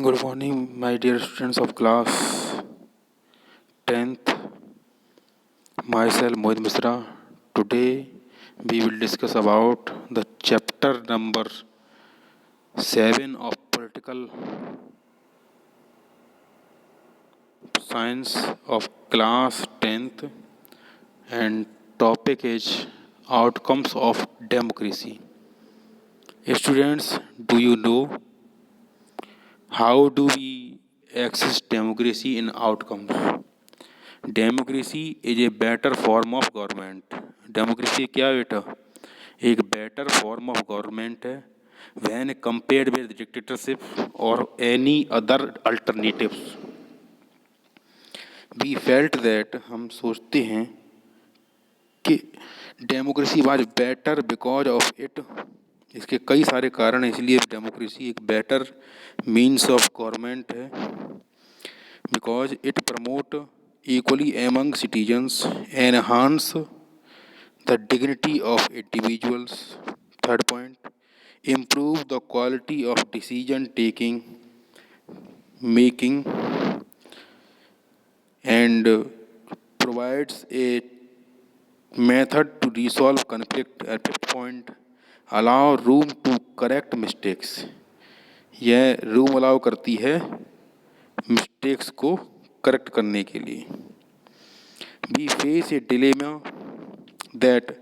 Good morning, my dear students of class 10th. Myself Mohit Misra. Today we will discuss about the chapter number 7 of Political Science of class 10th, and topic is Outcomes of Democracy. Students, do you know how do we access democracy in outcomes? Democracy is a better form of government. Democracy क्या है बेटा? एक better form of government है when compared with dictatorship और any other alternatives. We felt that, हम सोचते हैं कि democracy was better because of it. इसके कई सारे कारण हैं, इसलिए डेमोक्रेसी एक बेटर मीन्स ऑफ गवर्नमेंट है। Because it promote equally among citizens, enhance the dignity of individuals. Third point, improve the quality of decision making, and provides a method to resolve conflict. At fifth point, allow room to correct mistakes. यह room allow करती है mistakes को correct करने के लिए। We face a dilemma that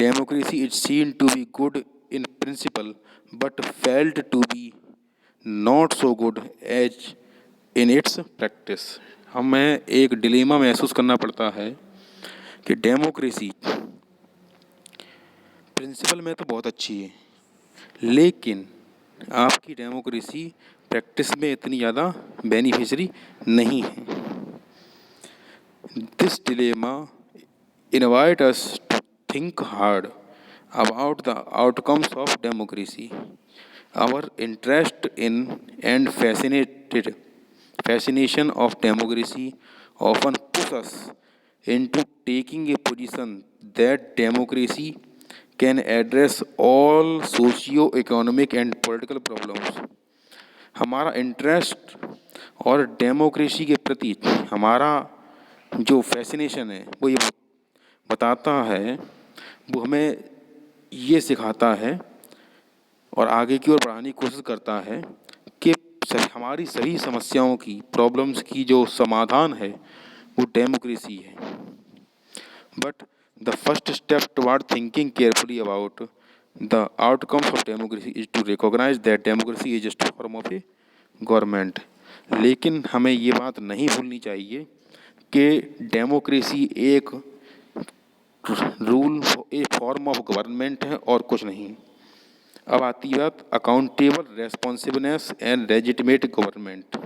democracy is seen to be good in principle but felt to be not so good as in its practice. हमें एक dilemma महसूस करना पड़ता है कि डेमोक्रेसी प्रिंसिपल में तो बहुत अच्छी है, लेकिन आपकी डेमोक्रेसी प्रैक्टिस में इतनी ज़्यादा बेनिफिशियरी नहीं है। This dilemma invites us to think hard about the outcomes of democracy. Our interest in and fascination of democracy often push us into taking a position that democracy can address all socio-economic and political problems. हमारा interest और democracy के प्रति हमारा जो fascination है वो ये बताता है, वो हमें ये सिखाता है और आगे की ओर बढ़ाने की कोशिश करता है कि हमारी सभी समस्याओं की, प्रॉब्लम्स की जो समाधान है वो डेमोक्रेसी है। But the first step toward thinking carefully about the outcomes of democracy is to recognise that democracy is just form of a government. लेकिन हमें ये बात नहीं भूलनी चाहिए कि डेमोक्रेसी एक rule, a form of government है और कुछ नहीं। अब आती बात accountable, responsibleness and legitimate government.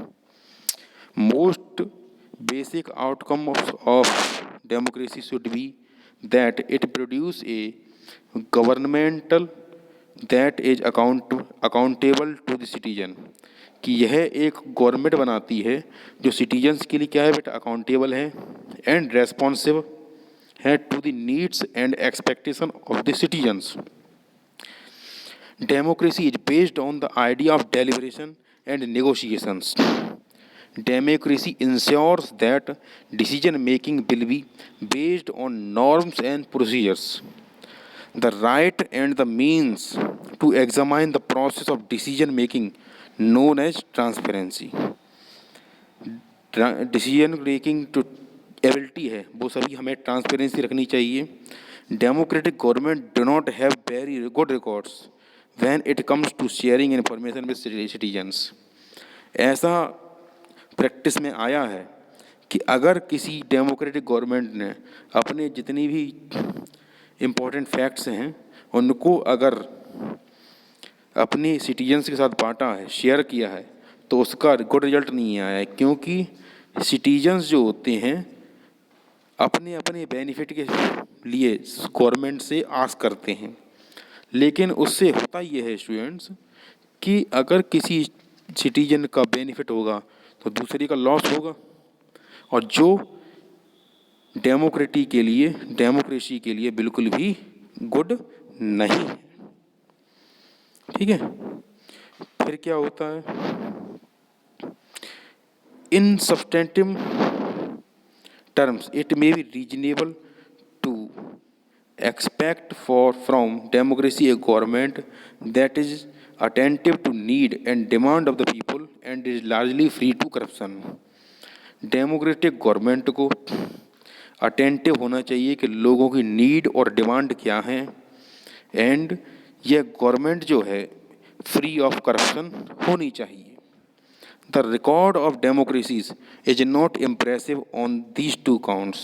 Most basic outcome of democracy should be that it produce a governmental that is accountable to the citizen. कि यह एक गवर्नमेंट बनाती है जो सिटीजन्स के लिए क्या है बेटा? अकाउंटेबल है एंड रेस्पॉन्सिव है to the needs and expectation of the citizens. Democracy is based on the idea of deliberation and negotiations. Democracy ensures that decision making will be based on norms and procedures. The right and the means to examine the process of decision making known as transparency. Decision making जो ability है वो सभी हमें transparency रखनी चाहिए। Democratic government do not have very good records when it comes to sharing information with citizens. ऐसा practice में आया है कि अगर किसी डेमोक्रेटिक गवर्नमेंट ने अपने जितनी भी इम्पोर्टेंट फैक्ट्स हैं उनको अगर अपने सिटीजन्स के साथ बांटा है, शेयर किया है, तो उसका गुड रिजल्ट नहीं आया है, क्योंकि सिटीजन्स जो होते हैं अपने अपने बेनिफिट के लिए गवर्नमेंट से आस करते हैं। लेकिन उससे होता ये है स्टूडेंट्स कि अगर किसी सिटीजन का बेनिफिट होगा तो दूसरे का लॉस होगा, और जो डेमोक्रेसी के लिए बिल्कुल भी गुड नहीं है। ठीक है, फिर क्या होता है? In substantive terms, it may be reasonable to expect from democracy a government that is attentive to need and demand of the people and is largely free to corruption. Democratic government को attentive होना चाहिए कि लोगों की need और demand क्या है, and यह गवर्नमेंट जो है फ्री ऑफ करप्शन होनी चाहिए. The record of democracies is not impressive on these two counts.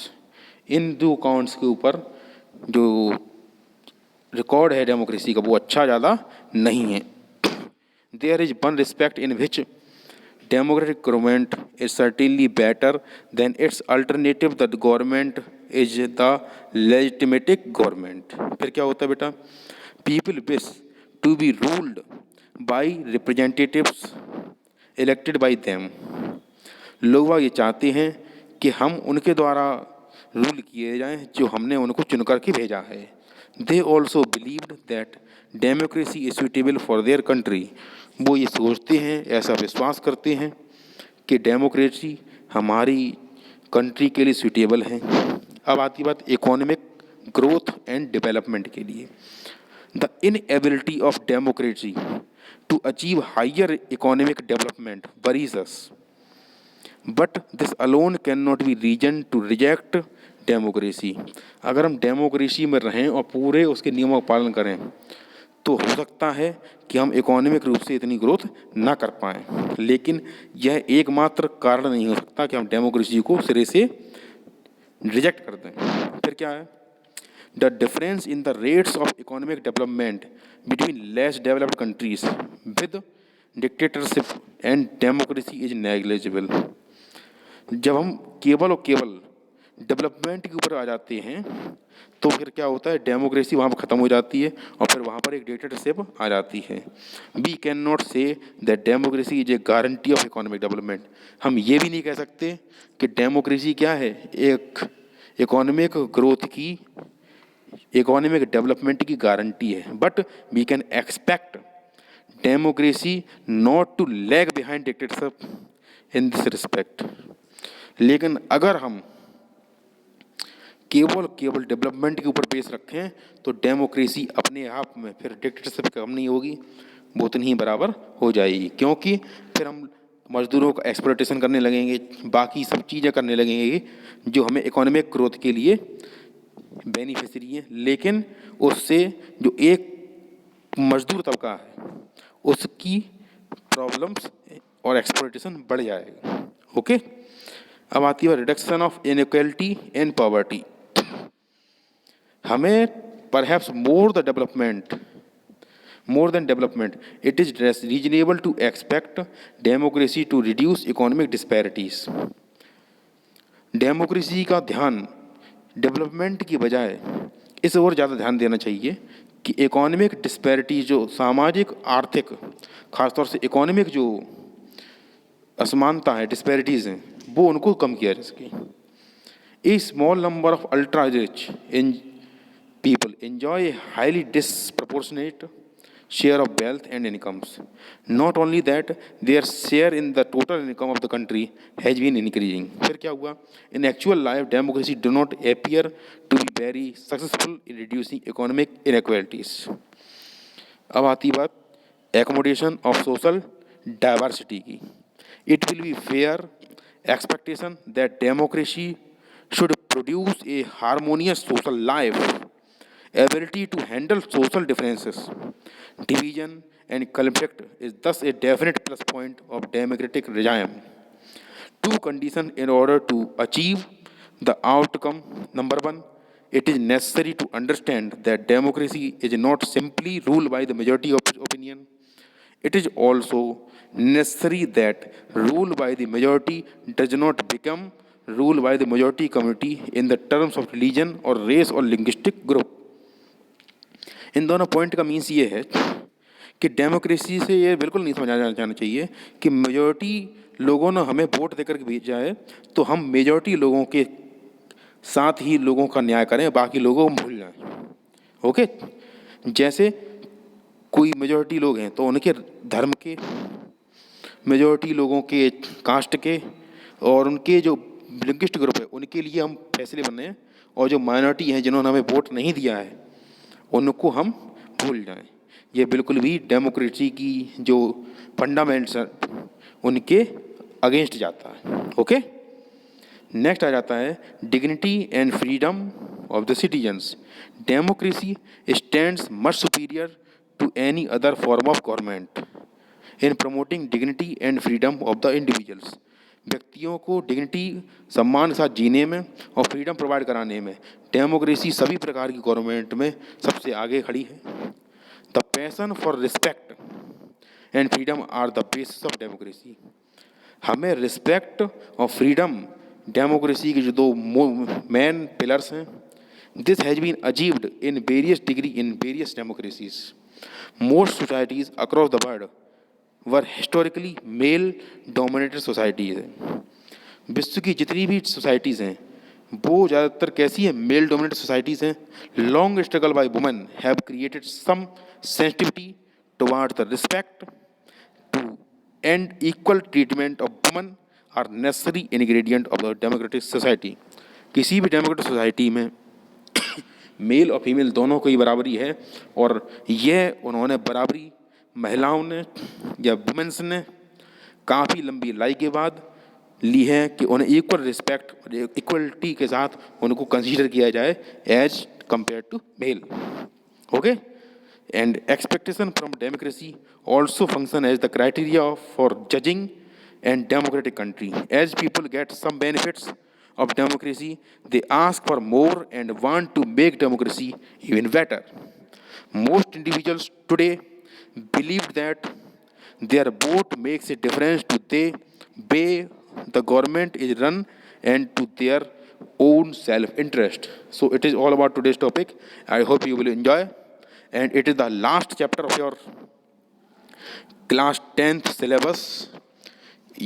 इन दो काउंट्स के ऊपर जो रिकॉर्ड है डेमोक्रेसी का वो अच्छा ज़्यादा नहीं है. There is one respect in which democratic government is certainly better than its alternative, that government is the legitimate government. फिर क्या होता है बेटा? People wish to be ruled by representatives elected by them. लोग ये चाहते हैं कि हम उनके द्वारा रूल किए जाएं जो हमने उनको चुन करके भेजा है. They also believed that democracy is suitable for their country. वो ये सोचते हैं, ऐसा विश्वास करते हैं कि डेमोक्रेसी हमारी कंट्री के लिए सूटेबल है. अब आती बात इकोनॉमिक ग्रोथ एंड डेवलपमेंट के लिए. The inability of democracy to achieve higher economic development worries us, but this alone can not be reason to reject democracy. अगर हम डेमोक्रेसी में रहें और पूरे उसके नियमों का पालन करें तो हो सकता है कि हम इकोनॉमिक रूप से इतनी ग्रोथ ना कर पाएँ, लेकिन यह एकमात्र कारण नहीं हो सकता कि हम डेमोक्रेसी को सिरे से रिजेक्ट कर दें. फिर क्या है? The difference in the rates of economic development between less developed countries with dictatorship and democracy is negligible. जब हम केवल और केवल डेवलपमेंट के ऊपर आ जाते हैं तो फिर क्या होता है? डेमोक्रेसी वहाँ पर ख़त्म हो जाती है और फिर वहाँ पर एक डिक्टेटरशिप आ जाती है. We can not say that democracy is a guarantee of economic development. हम ये भी नहीं कह सकते कि डेमोक्रेसी क्या है, एक इकोनॉमिक ग्रोथ की, इकोनॉमिक डेवलपमेंट की गारंटी है. But we can expect democracy not to lag behind dictatorship in this respect. लेकिन अगर हम केवल डेवलपमेंट के ऊपर बेस रखें तो डेमोक्रेसी अपने आप में फिर डिक्टेटरशिप कम नहीं होगी, वो उतनी ही बराबर हो जाएगी. क्योंकि फिर हम मजदूरों का एक्सप्लॉयटेशन करने लगेंगे, बाकी सब चीज़ें करने लगेंगे जो हमें इकोनॉमिक ग्रोथ के लिए बेनिफिशियरी है, लेकिन उससे जो एक मजदूर तबका है उसकी प्रॉब्लम्स और एक्सप्लॉयटेशन बढ़ जाएगा. ओके. अब आती है reduction of inequality and poverty. हमें perhaps more than development it is reasonable to expect democracy to reduce economic disparities. Democracy का ध्यान डेवलपमेंट की बजाय इस ओर ज़्यादा ध्यान देना चाहिए कि इकोनॉमिक डिस्पैरिटीज, जो सामाजिक आर्थिक खासतौर से इकोनॉमिक जो असमानता है, डिस्पैरिटीज़ हैं, वो उनको कम किया जा सके. A small number of ultra rich in people enjoy a highly disproportionate share of wealth and incomes. Not only that, their share in the total income of the country has been increasing. फिर क्या हुआ? In actual life, democracy do not appear to be very successful in reducing economic inequalities. अब आती बात accommodation of social diversity की. It will be fair expectation that democracy should produce a harmonious social life. Ability to handle social differences, division and conflict is thus a definite plus point of democratic regime. Two conditions in order to achieve the outcome. Number one, it is necessary to understand that democracy is not simply ruled by the majority of opinion. It is also necessary that rule by the majority does not become rule by the majority community in the terms of religion or race or linguistic group. इन दोनों point का means ये है कि democracy से ये बिल्कुल नहीं समझा जाना चाहिए कि मेजॉरिटी लोगों ने हमें वोट देकर के भेजा है तो हम मेजॉरिटी लोगों के साथ ही लोगों का न्याय करें, बाकी लोगों को भूल जाएं. ओके. जैसे कोई मेजॉरिटी लोग हैं तो उनके धर्म के, मेजॉरिटी लोगों के कास्ट के, और उनके जो लिंग्विस्ट ग्रुप है उनके लिए हम फैसले बन रहे हैं, और जो माइनॉरिटी हैं जिन्होंने हमें वोट नहीं दिया है उनको हम भूल जाएं। ये बिल्कुल भी डेमोक्रेसी की जो फंडामेंट्स हैं उनके अगेंस्ट जाता है। ओके, नेक्स्ट आ जाता है dignity and freedom of the citizens. Democracy stands much superior to any other form of government in promoting dignity and freedom of the individuals. व्यक्तियों को डिग्निटी, सम्मान के साथ जीने में और फ्रीडम प्रोवाइड कराने में डेमोक्रेसी सभी प्रकार की गवर्नमेंट में सबसे आगे खड़ी है। The passion for respect and freedom are the basis of democracy. हमें रिस्पेक्ट और फ्रीडम डेमोक्रेसी के जो दो मेन पिलर्स हैं, this has been achieved in various degree in various democracies. Most societies across the world were historically male dominated societies हैं। विश्व की जितनी भी सोसाइटीज़ हैं वो ज़्यादातर कैसी है, मेल डोमिनेटेड सोसाइटीज़ हैं। Long struggle by women have created some sensitivity toward the respect to and equal treatment of women are necessary ingredient of the democratic society. किसी भी डेमोक्रेटिक सोसाइटी में मेल और फीमेल दोनों की बराबरी है, और यह उन्होंने बराबरी महिलाओं ने या वुमेन्स ने काफ़ी लंबी लड़ाई के बाद ली है कि उन्हें इक्वल रिस्पेक्ट और इक्वलिटी के साथ उनको कंसीडर किया जाए as compare to male. Okay, and expectation from democracy also function as the criteria for judging and democratic country. As people get some benefits of democracy, they ask for more and want to make democracy even better. Most individuals today believe that their vote makes a difference to the way the government is run and to their own self-interest. So it is all about today's topic. I hope you will enjoy. And it is the last chapter of your class 10th syllabus.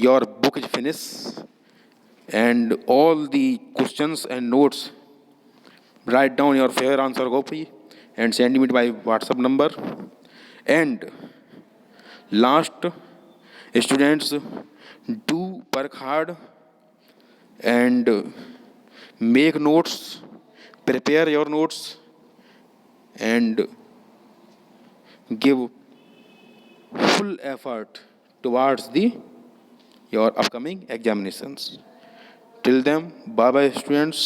Your book is finished. And all the questions and notes, write down your fair answer copy and send me by WhatsApp number. And last, students, do work hard and make notes, prepare your notes and give full effort towards your upcoming examinations. Till then, bye bye students.